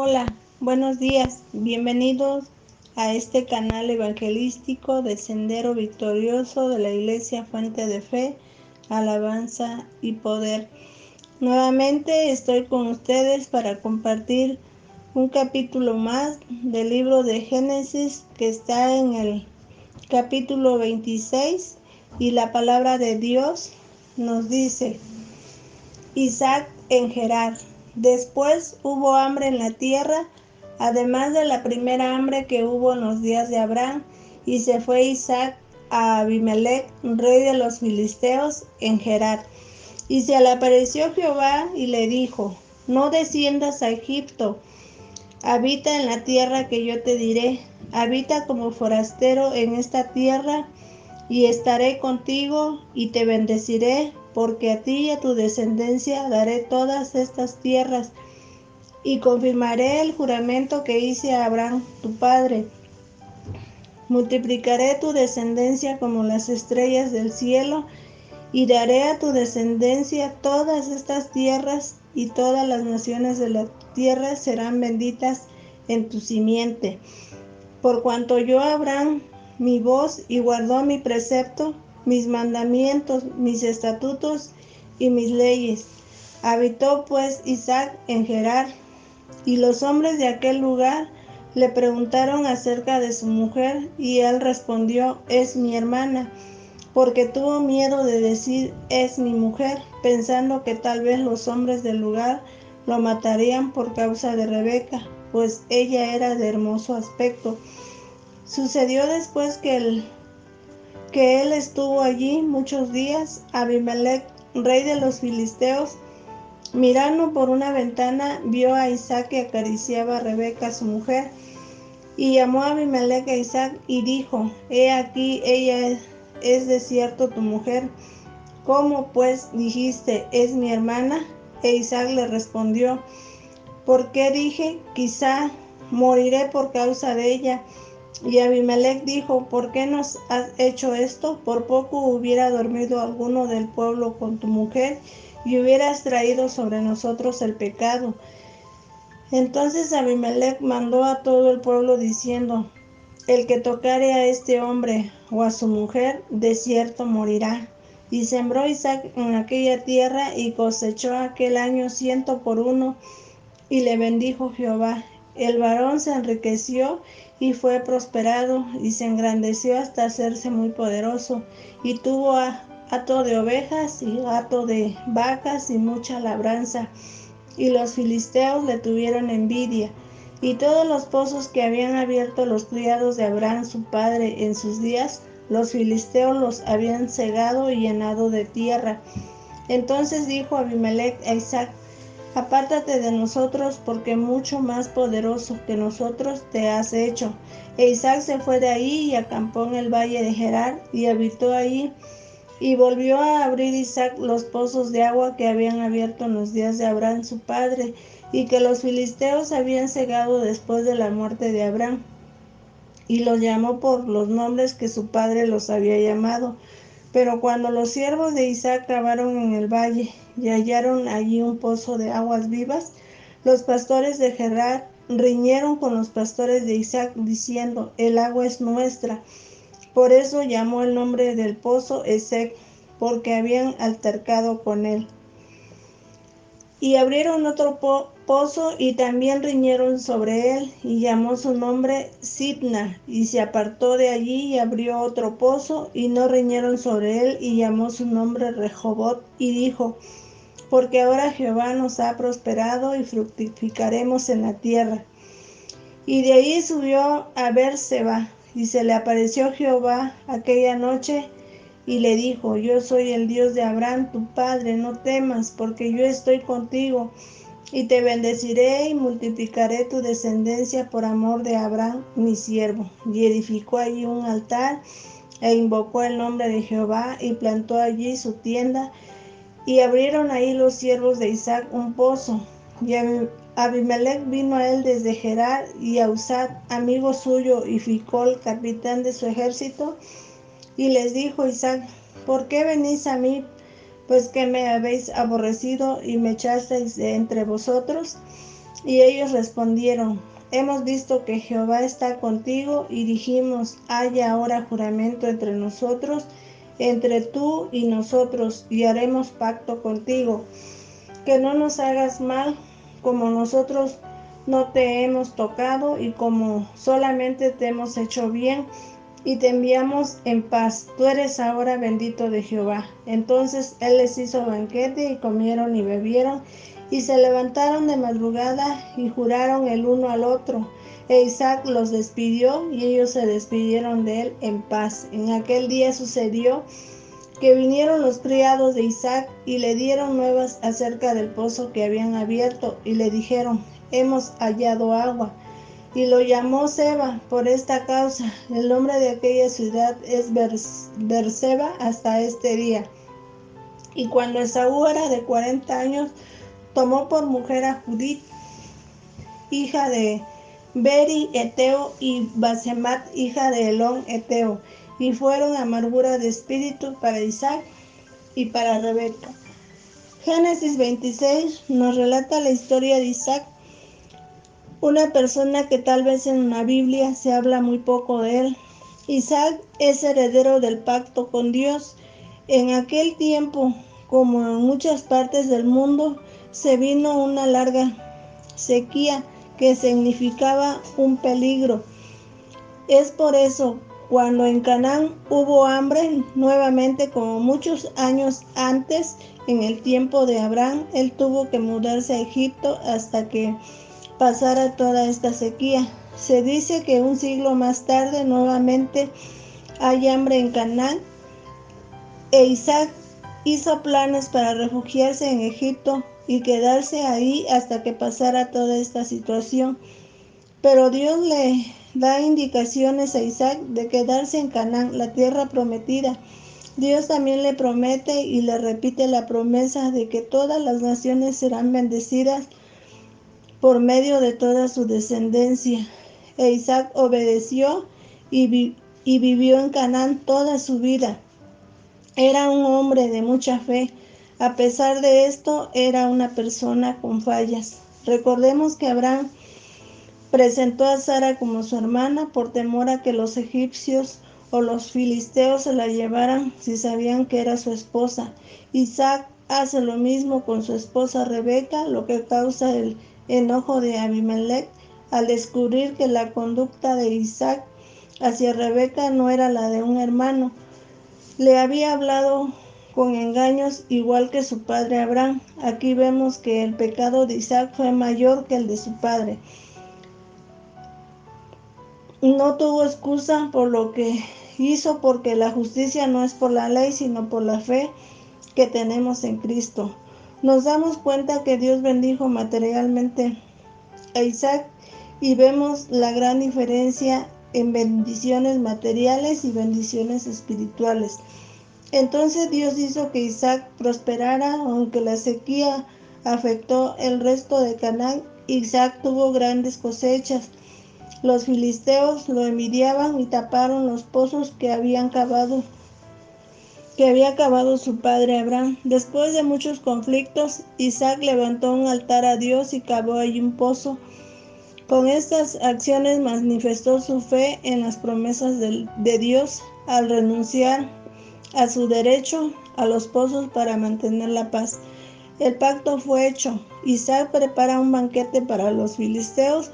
Hola, buenos días, bienvenidos a este canal evangelístico del Sendero Victorioso de la Iglesia Fuente de Fe, Alabanza y Poder. Nuevamente estoy con ustedes para compartir un capítulo más del libro de Génesis que está en el capítulo 26 y la palabra de Dios nos dice: Isaac en Gerar. Después hubo hambre en la tierra, además de la primera hambre que hubo en los días de Abraham, y se fue Isaac a Abimelech, rey de los filisteos, en Gerar. Y se le apareció Jehová y le dijo: No desciendas a Egipto, habita en la tierra que yo te diré, habita como forastero en esta tierra, y estaré contigo y te bendeciré, porque a ti y a tu descendencia daré todas estas tierras, y confirmaré el juramento que hice a Abraham tu padre. Multiplicaré tu descendencia como las estrellas del cielo, y daré a tu descendencia todas estas tierras, y todas las naciones de la tierra serán benditas en tu simiente. Por cuanto oyó Abraham mi voz y guardó mi precepto, mis mandamientos, mis estatutos y mis leyes. Habitó pues Isaac en Gerar, y los hombres de aquel lugar le preguntaron acerca de su mujer, y él respondió: es mi hermana, porque tuvo miedo de decir: es mi mujer, pensando que tal vez los hombres del lugar lo matarían por causa de Rebeca, pues ella era de hermoso aspecto. Sucedió después que él estuvo allí muchos días, Abimelech, rey de los filisteos, mirando por una ventana, vio a Isaac que acariciaba a Rebeca su mujer, y llamó a Abimelech a Isaac y dijo: he aquí, ella es de cierto tu mujer. ¿Cómo pues dijiste: es mi hermana? E Isaac le respondió: ¿por qué dije: quizá moriré por causa de ella? Y Abimelech dijo: ¿por qué nos has hecho esto? Por poco hubiera dormido alguno del pueblo con tu mujer, y hubieras traído sobre nosotros el pecado. Entonces Abimelech mandó a todo el pueblo diciendo: el que tocare a este hombre o a su mujer, de cierto morirá. Y sembró Isaac en aquella tierra, y cosechó aquel año 100 por 1, y le bendijo Jehová. El varón se enriqueció y fue prosperado, y se engrandeció hasta hacerse muy poderoso, y tuvo hato de ovejas y hato de vacas y mucha labranza. Y los filisteos le tuvieron envidia, y todos los pozos que habían abierto los criados de Abraham su padre en sus días, los filisteos los habían cegado y llenado de tierra. Entonces dijo Abimelech a Isaac: apártate de nosotros, porque mucho más poderoso que nosotros te has hecho. E Isaac se fue de ahí y acampó en el valle de Gerar, y habitó ahí. Y volvió a abrir Isaac los pozos de agua que habían abierto en los días de Abraham su padre, y que los filisteos habían cegado después de la muerte de Abraham. Y los llamó por los nombres que su padre los había llamado. Pero cuando los siervos de Isaac cavaron en el valle y hallaron allí un pozo de aguas vivas, los pastores de Gerar riñeron con los pastores de Isaac, diciendo: el agua es nuestra. Por eso llamó el nombre del pozo Esek, porque habían altercado con él. Y abrieron otro pozo, y también riñeron sobre él, y llamó su nombre Sitna. Y se apartó de allí y abrió otro pozo, y no riñeron sobre él, y llamó su nombre Rehobot. Y dijo: porque ahora Jehová nos ha prosperado, y fructificaremos en la tierra. Y de ahí subió a Beer-seba, y se le apareció Jehová aquella noche, y le dijo: yo soy el Dios de Abraham tu padre, no temas, porque yo estoy contigo, y te bendeciré y multiplicaré tu descendencia por amor de Abraham mi siervo. Y edificó allí un altar, e invocó el nombre de Jehová, y plantó allí su tienda. Y abrieron ahí los siervos de Isaac un pozo. Y Abimelech vino a él desde Gerar, y a Usat, amigo suyo, y Ficol, capitán de su ejército. Y les dijo Isaac: ¿por qué venís a mí, pues que me habéis aborrecido y me echasteis de entre vosotros? Y ellos respondieron: hemos visto que Jehová está contigo, y dijimos: haya ahora juramento entre nosotros, entre tú y nosotros, y haremos pacto contigo, que no nos hagas mal, como nosotros no te hemos tocado, y como solamente te hemos hecho bien, y te enviamos en paz. Tú eres ahora bendito de Jehová. Entonces él les hizo banquete, y comieron y bebieron, y se levantaron de madrugada, y juraron el uno al otro. E Isaac los despidió, y ellos se despidieron de él en paz. En aquel día sucedió que vinieron los criados de Isaac, y le dieron nuevas acerca del pozo que habían abierto, y le dijeron: hemos hallado agua. Y lo llamó Seba por esta causa. El nombre de aquella ciudad es Berseba hasta este día. Y cuando Esaú era de 40 años, tomó por mujer a Judith, hija de Beri Eteo, y Basemat, hija de Elón Eteo, y fueron amargura de espíritu para Isaac y para Rebeca. Génesis 26 nos relata la historia de Isaac, una persona que tal vez en la Biblia se habla muy poco de él. Isaac es heredero del pacto con Dios. En aquel tiempo, como en muchas partes del mundo, se vino una larga sequía que significaba un peligro. Es por eso, cuando en Canaán hubo hambre nuevamente, como muchos años antes, en el tiempo de Abraham, él tuvo que mudarse a Egipto hasta que pasara toda esta sequía. Se dice que un siglo más tarde nuevamente hay hambre en Canaán, e Isaac hizo planes para refugiarse en Egipto y quedarse ahí hasta que pasara toda esta situación. Pero Dios le da indicaciones a Isaac de quedarse en Canaán, la tierra prometida. Dios también le promete y le repite la promesa de que todas las naciones serán bendecidas por medio de toda su descendencia. E Isaac obedeció y vivió en Canaán toda su vida. Era un hombre de mucha fe. A pesar de esto, era una persona con fallas. Recordemos que Abraham presentó a Sara como su hermana por temor a que los egipcios o los filisteos se la llevaran si sabían que era su esposa. Isaac hace lo mismo con su esposa Rebeca, lo que causa el enojo de Abimelech al descubrir que la conducta de Isaac hacia Rebeca no era la de un hermano. Le había hablado con engaños igual que su padre Abraham. Aquí vemos que el pecado de Isaac fue mayor que el de su padre. No tuvo excusa por lo que hizo, porque la justicia no es por la ley, sino por la fe que tenemos en Cristo. Nos damos cuenta que Dios bendijo materialmente a Isaac, y vemos la gran diferencia en bendiciones materiales y bendiciones espirituales. Entonces Dios hizo que Isaac prosperara, aunque la sequía afectó el resto de Canaán. Isaac tuvo grandes cosechas. Los filisteos lo envidiaban y taparon los pozos que había cavado su padre Abraham. Después de muchos conflictos, Isaac levantó un altar a Dios y cavó allí un pozo. Con estas acciones manifestó su fe en las promesas de Dios, al renunciar a su derecho a los pozos para mantener la paz. El pacto fue hecho. Isaac prepara un banquete para los filisteos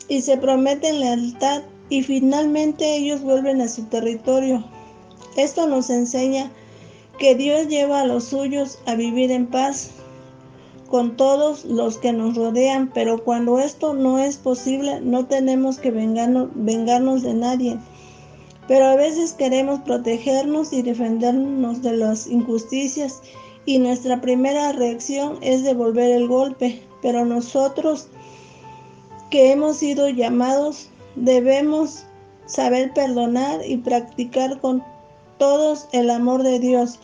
y se prometen lealtad, y finalmente ellos vuelven a su territorio. Esto nos enseña que Dios lleva a los suyos a vivir en paz con todos los que nos rodean, pero cuando esto no es posible, no tenemos que vengarnos de nadie. Pero a veces queremos protegernos y defendernos de las injusticias, y nuestra primera reacción es devolver el golpe. Pero nosotros, que hemos sido llamados, debemos saber perdonar y practicar con todos el amor de Dios.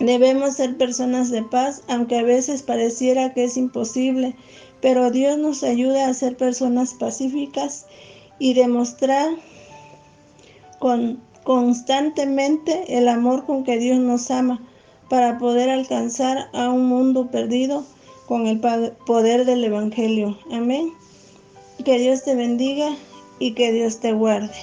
Debemos ser personas de paz, aunque a veces pareciera que es imposible, pero Dios nos ayuda a ser personas pacíficas y demostrar constantemente el amor con que Dios nos ama, para poder alcanzar a un mundo perdido con el poder del Evangelio. Amén. Que Dios te bendiga y que Dios te guarde.